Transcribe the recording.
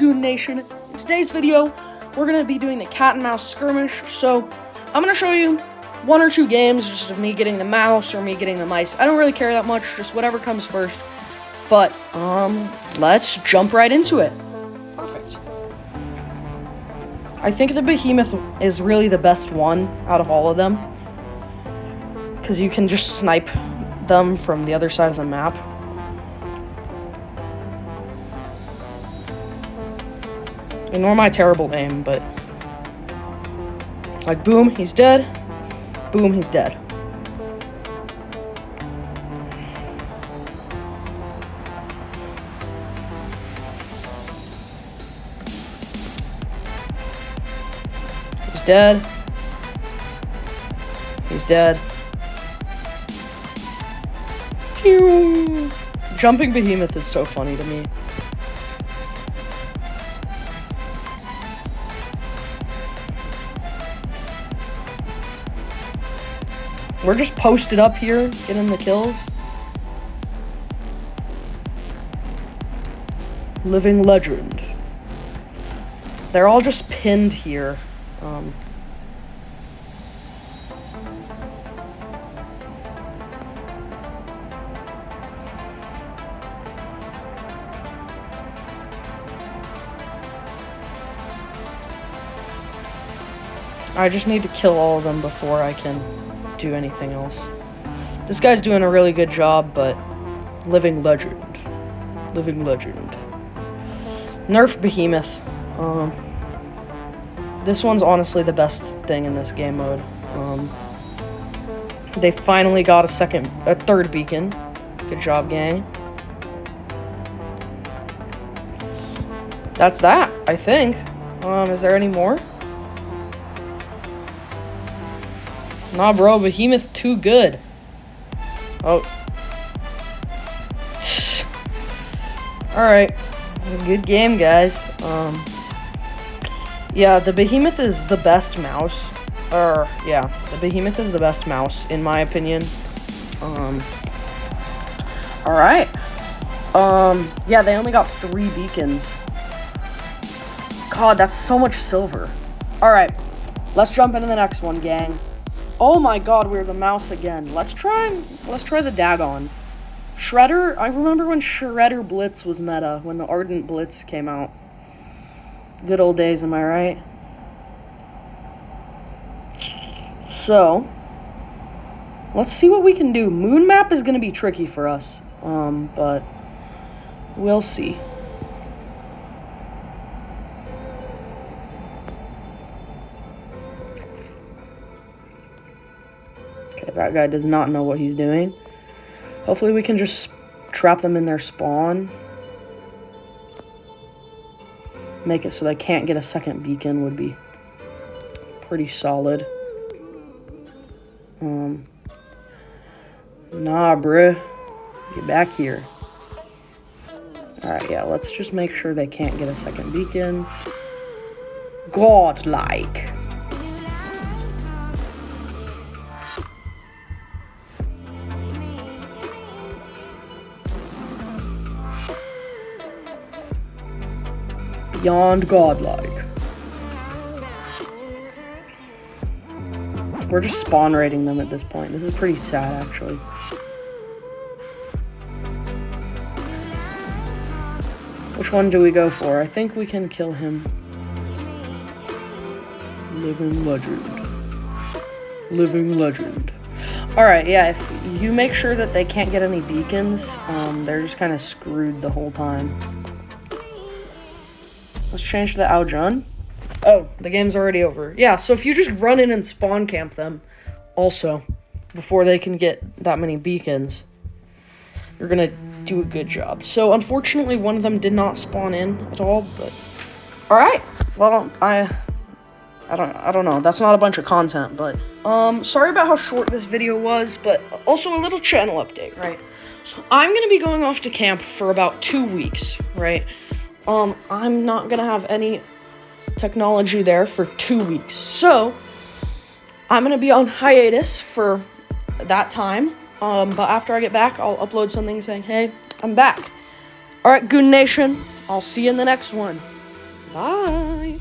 Goon Nation? In today's video, we're going to be doing the cat and mouse skirmish. So, I'm going to show you one or two games just of me getting the mouse or me getting the mice. I don't really care that much, just whatever comes first. But, let's jump right into it. Perfect. I think the behemoth is really the best one out of all of them, because you can just snipe them from the other side of the map. Ignore my terrible aim, but like, boom, he's dead. Boom, he's dead. He's dead. He's dead. Phew. Jumping behemoth is so funny to me. We're just posted up here, getting the kills. Living legend. They're all just pinned here. I just need to kill all of them before I can do anything else. This guy's doing a really good job, but living legend. Living legend. Nerf behemoth. This one's honestly the best thing in this game mode. They finally got a third beacon. Good job, gang. That's that, I think. Is there any more? Nah, bro, behemoth too good. Oh. Alright. Good game, guys. Yeah, the behemoth is the best mouse. Yeah, the behemoth is the best mouse, in my opinion. Alright. Yeah, they only got 3 beacons. God, that's so much silver. Alright, let's jump into the next one, gang. Oh my god, we're the mouse again. Let's try the Dagon. Shredder, I remember when Shredder Blitz was meta, when the Ardent Blitz came out. Good old days, am I right? So, let's see what we can do. Moon map is going to be tricky for us, but we'll see. That guy does not know what he's doing. Hopefully we can just trap them in their spawn. Make it so they can't get a second beacon would be pretty solid. Nah, bruh. Get back here. Alright, yeah, let's just make sure they can't get a second beacon. Godlike. Beyond godlike. We're just spawn raiding them at this point. This is pretty sad, actually. Which one do we go for? I think we can kill him. Living legend. Living legend. Alright, yeah, if you make sure that they can't get any beacons, they're just kind of screwed the whole time. Let's change to the Aojun. Oh, the game's already over. Yeah, so if you just run in and spawn camp them, also, before they can get that many beacons, you're gonna do a good job. So, unfortunately, one of them did not spawn in at all, but... Alright, well, I don't know. That's not a bunch of content, but... sorry about how short this video was, but also a little channel update, right? So, I'm gonna be going off to camp for about 2 weeks, right? I'm not gonna have any technology there for 2 weeks. So, I'm gonna be on hiatus for that time. But after I get back, I'll upload something saying, hey, I'm back. Alright, Goon Nation, I'll see you in the next one. Bye.